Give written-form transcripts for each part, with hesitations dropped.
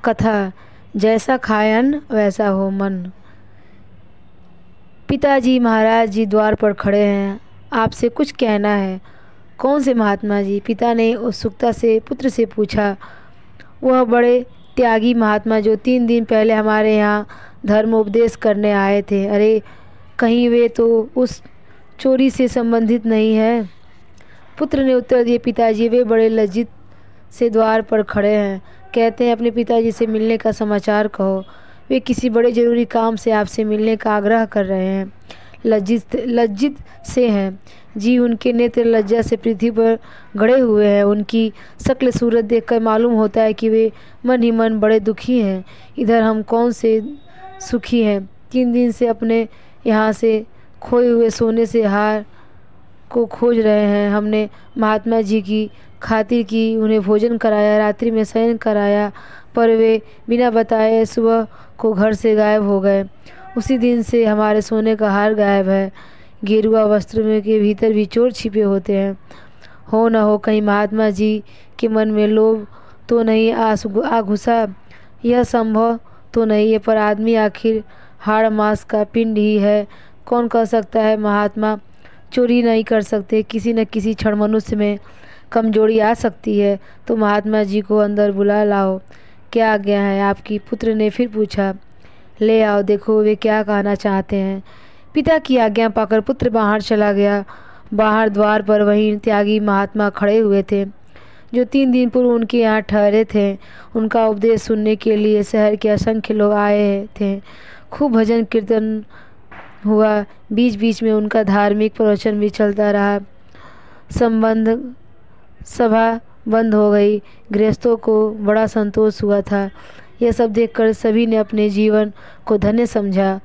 कथा, जैसा खाए अन्न वैसा हो मन। पिताजी महाराज जी द्वार पर खड़े हैं, आपसे कुछ कहना है। कौन से महात्मा जी? पिता ने उत्सुकता से पुत्र से पूछा। वह बड़े त्यागी महात्मा जो 3 दिन पहले हमारे यहाँ धर्म उपदेश करने आए थे। अरे कहीं वे तो उस चोरी से संबंधित नहीं है? पुत्र ने उत्तर दिया, पिताजी वे बड़े लज्जित से द्वार पर खड़े हैं, कहते हैं अपने पिताजी से मिलने का समाचार कहो। वे किसी बड़े ज़रूरी काम से आपसे मिलने का आग्रह कर रहे हैं। लज्जित से हैं जी। उनके नेत्र लज्जा से पृथ्वी पर गड़े हुए हैं। उनकी शक्ल सूरत देखकर मालूम होता है कि वे मन ही मन बड़े दुखी हैं। इधर हम कौन से सुखी हैं। 3 दिन से अपने यहाँ से खोए हुए सोने से हार को खोज रहे हैं। हमने महात्मा जी की खातिर की उन्हें भोजन कराया, रात्रि में शयन कराया, पर वे बिना बताए सुबह को घर से गायब हो गए। उसी दिन से हमारे सोने का हार गायब है। गेरुआ वस्त्र में के भीतर भी चोर छिपे होते हैं। हो न हो कहीं महात्मा जी के मन में लोभ तो नहीं आ घुसा? यह संभव तो नहीं है, पर आदमी आखिर हाड़ मांस का पिंड ही है। कौन कह सकता है महात्मा चोरी नहीं कर सकते? किसी न किसी क्षण मनुष्य में कमजोरी आ सकती है। तो महात्मा जी को अंदर बुला लाओ। क्या आज्ञा है आपकी? पुत्र ने फिर पूछा। ले आओ, देखो वे क्या कहना चाहते हैं। पिता की आज्ञा पाकर पुत्र बाहर चला गया। बाहर द्वार पर वहीं त्यागी महात्मा खड़े हुए थे जो 3 दिन पूर्व उनके यहाँ ठहरे थे। उनका उपदेश सुनने के लिए शहर के असंख्य लोग आए थे। खूब भजन कीर्तन हुआ। बीच बीच में उनका धार्मिक प्रवचन भी चलता रहा। संबंध सभा बंद हो गई। गृहस्थों को बड़ा संतोष हुआ था। यह सब देखकर सभी ने अपने जीवन को धन्य समझा।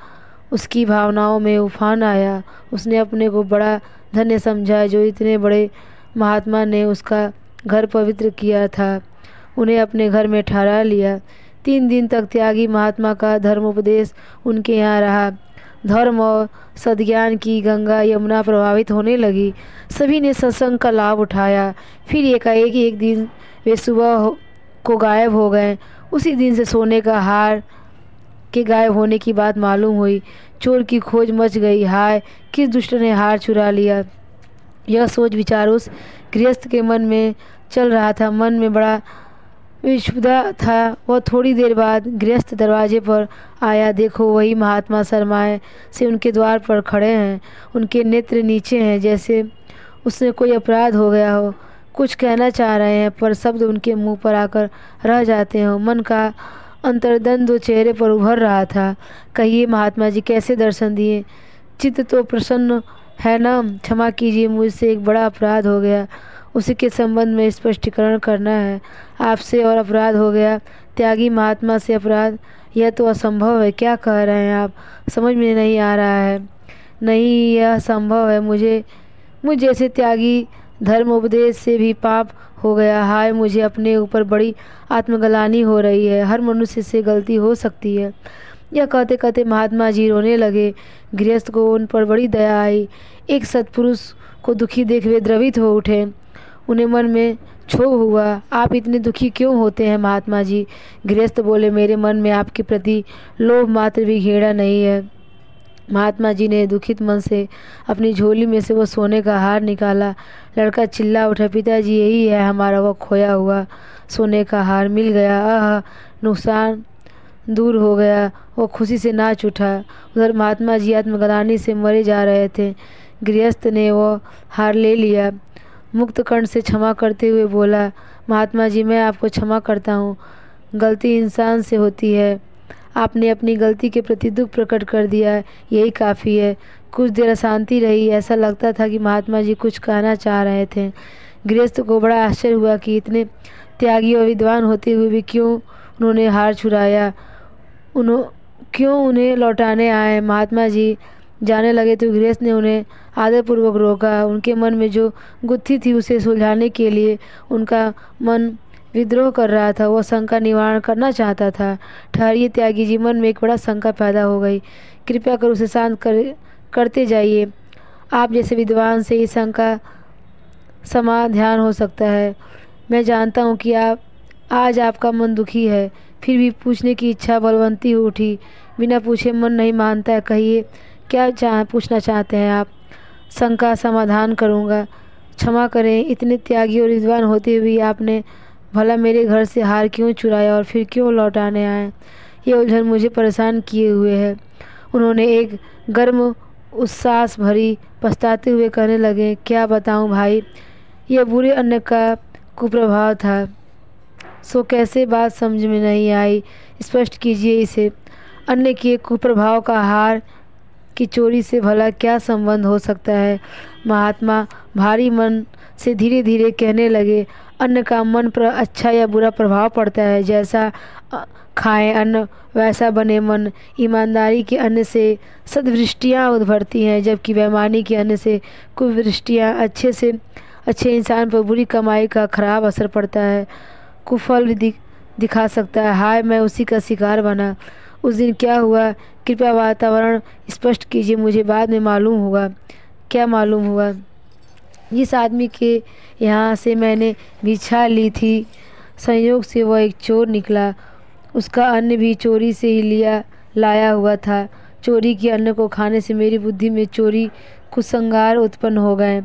उसकी भावनाओं में उफान आया। उसने अपने को बड़ा धन्य समझा जो इतने बड़े महात्मा ने उसका घर पवित्र किया था, उन्हें अपने घर में ठहरा लिया। 3 दिन तक त्यागी महात्मा का धर्मोपदेश उनके यहाँ रहा। धर्म और सद्ज्ञान की गंगा यमुना प्रभावित होने लगी। सभी ने सत्संग का लाभ उठाया। फिर एकाएक एक दिन वे सुबह को गायब हो गए। उसी दिन से सोने का हार के गायब होने की बात मालूम हुई। चोर की खोज मच गई। हाय, किस दुष्ट ने हार चुरा लिया? यह सोच विचार उस गृहस्थ के मन में चल रहा था। मन में बड़ा विषुदा था। वह थोड़ी देर बाद गृहस्थ दरवाजे पर आया। देखो वही महात्मा शर्माए से उनके द्वार पर खड़े हैं। उनके नेत्र नीचे हैं, जैसे उसने कोई अपराध हो गया हो। कुछ कहना चाह रहे हैं, पर शब्द उनके मुंह पर आकर रह जाते हो। मन का अंतर्द्वंद चेहरे पर उभर रहा था। कहिए महात्मा जी, कैसे दर्शन दिए? चित्त तो प्रसन्न है ना? क्षमा कीजिए, मुझसे एक बड़ा अपराध हो गया, उसी के संबंध में स्पष्टीकरण करना है। आपसे और अपराध हो गया? त्यागी महात्मा से अपराध? यह तो असंभव है। क्या कह रहे हैं आप? समझ में नहीं आ रहा है। नहीं, यह संभव है। मुझ जैसे त्यागी धर्म उपदेश से भी पाप हो गया। हाय, मुझे अपने ऊपर बड़ी आत्मग्लानि हो रही है। हर मनुष्य से गलती हो सकती है। यह कहते कहते महात्मा जी रोने लगे। गृहस्थ को उन पर बड़ी दया आई। एक सत्पुरुष को दुखी देख वे द्रवित हो उठे। उन्हें मन में क्षोभ हुआ। आप इतने दुखी क्यों होते हैं महात्मा जी? गृहस्थ बोले, मेरे मन में आपके प्रति लोभ मात्र भी घृणा नहीं है। महात्मा जी ने दुखित मन से अपनी झोली में से वो सोने का हार निकाला। लड़का चिल्ला उठा, पिताजी यही है हमारा वो खोया हुआ सोने का हार। मिल गया। आह, नुकसान दूर हो गया। वो खुशी से नाच उठा। उधर महात्मा जी आत्मग्लानि से मरे जा रहे थे। गृहस्थ ने वो हार ले लिया। मुक्त कंठ से क्षमा करते हुए बोला, महात्मा जी मैं आपको क्षमा करता हूँ। गलती इंसान से होती है। आपने अपनी गलती के प्रति दुख प्रकट कर दिया, यही काफ़ी है। कुछ देर अशांति रही। ऐसा लगता था कि महात्मा जी कुछ कहना चाह रहे थे। गृहस्थ को बड़ा आश्चर्य हुआ कि इतने त्यागी और विद्वान होते हुए भी क्यों उन्होंने हार चुराया, क्यों उन्हें लौटाने आए। महात्मा जी जाने लगे तो गृहस्थ ने उन्हें आदरपूर्वक रोका। उनके मन में जो गुत्थी थी उसे सुलझाने के लिए उनका मन विद्रोह कर रहा था। वह शंका निवारण करना चाहता था। ठहरिए त्यागी जी, मन में एक बड़ा शंका पैदा हो गई। कृपया कर उसे शांत करते जाइए। आप जैसे विद्वान से ये शंका समाधान हो सकता है। मैं जानता हूँ कि आज आपका मन दुखी है, फिर भी पूछने की इच्छा बलवंती हो उठी। बिना पूछे मन नहीं मानता है, कहिए क्या पूछना चाहते हैं आप। शंका समाधान करूँगा। क्षमा करें, इतने त्यागी और विद्वान होते हुए आपने भला मेरे घर से हार क्यों चुराया और फिर क्यों लौटाने आए? ये उलझन मुझे परेशान किए हुए है। उन्होंने एक गर्म उच्छ्वास भरी पछताते हुए कहने लगे, क्या बताऊं भाई, यह बुरे अन्न का कुप्रभाव था। सो कैसे बात समझ में नहीं आई, स्पष्ट कीजिए इसे। अन्न के कुप्रभाव का हार की चोरी से भला क्या संबंध हो सकता है? महात्मा भारी मन से धीरे धीरे कहने लगे, अन्न का मन पर अच्छा या बुरा प्रभाव पड़ता है। जैसा खाएं अन्न वैसा बने मन। ईमानदारी के अन्न से सद्वृष्टियाँ उभरती हैं, जबकि बेईमानी के अन्न से कुवृष्टियाँ। अच्छे इंसान पर बुरी कमाई का खराब असर पड़ता है, कुफल भी दिखा सकता है। हाय, मैं उसी का शिकार बना। उस दिन क्या हुआ, कृपया वातावरण स्पष्ट कीजिए, मुझे बाद में मालूम होगा। क्या मालूम हुआ? जिस आदमी के यहाँ से मैंने भिक्षा ली थी, संयोग से वह एक चोर निकला। उसका अन्न भी चोरी से ही लाया हुआ था। चोरी के अन्न को खाने से मेरी बुद्धि में चोरी कुसंगार उत्पन्न हो गए।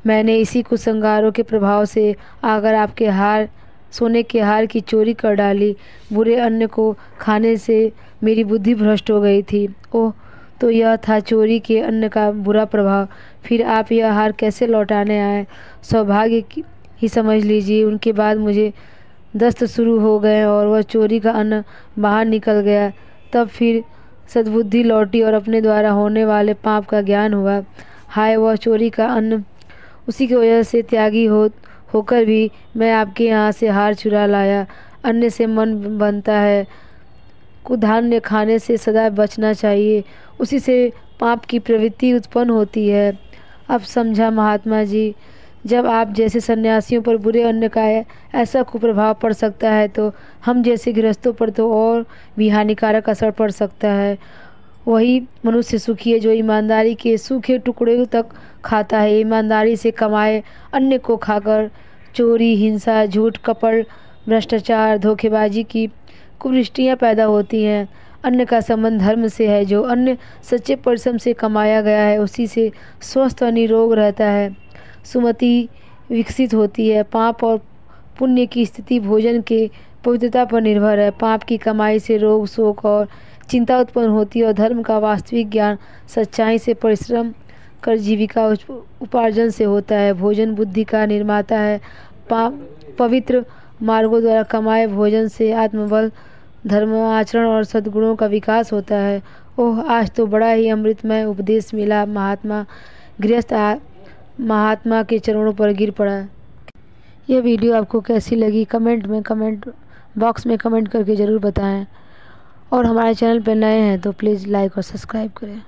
मैंने इसी कुसंगारों के प्रभाव से आकर आपके सोने के हार की चोरी कर डाली। बुरे अन्न को खाने से मेरी बुद्धि भ्रष्ट हो गई थी। ओह, तो यह था चोरी के अन्न का बुरा प्रभाव। फिर आप यह हार कैसे लौटाने आए? सौभाग्य ही समझ लीजिए। उनके बाद मुझे दस्त शुरू हो गए और वह चोरी का अन्न बाहर निकल गया। तब फिर सद्बुद्धि लौटी और अपने द्वारा होने वाले पाप का ज्ञान हुआ। हाय, वह चोरी का अन्न, उसी की वजह से त्यागी होकर भी मैं आपके यहाँ से हार चुरा लाया। अन्न से मन बनता है, कुधान्य खाने से सदा बचना चाहिए, उसी से पाप की प्रवृत्ति उत्पन्न होती है। अब समझा महात्मा जी, जब आप जैसे सन्यासियों पर बुरे अन्न का ऐसा कुप्रभाव पड़ सकता है, तो हम जैसे गृहस्थों पर तो और भी हानिकारक असर पड़ सकता है। वही मनुष्य सुखी है जो ईमानदारी के सूखे टुकड़े तक खाता है। ईमानदारी से कमाए अन्न को खाकर चोरी, हिंसा, झूठ, कपट, भ्रष्टाचार, धोखेबाजी की कुवृष्टियाँ पैदा होती हैं। अन्न का संबंध धर्म से है। जो अन्न सच्चे परिश्रम से कमाया गया है, उसी से स्वस्थ और निरोग रहता है, सुमति विकसित होती है। पाप और पुण्य की स्थिति भोजन के पवित्रता पर निर्भर है। पाप की कमाई से रोग, शोक और चिंता उत्पन्न होती है और धर्म का वास्तविक ज्ञान सच्चाई से परिश्रम कर जीविका उपार्जन से होता है। भोजन बुद्धि का निर्माता है। पवित्र मार्गों द्वारा कमाए भोजन से आत्मबल, धर्म आचरण और सद्गुणों का विकास होता है। ओह, आज तो बड़ा ही अमृतमय उपदेश मिला। गृहस्थ महात्मा के चरणों पर गिर पड़ा। यह वीडियो आपको कैसी लगी कमेंट बॉक्स में कमेंट करके ज़रूर बताएं। और हमारे चैनल पर नए हैं तो प्लीज़ लाइक और सब्सक्राइब करें।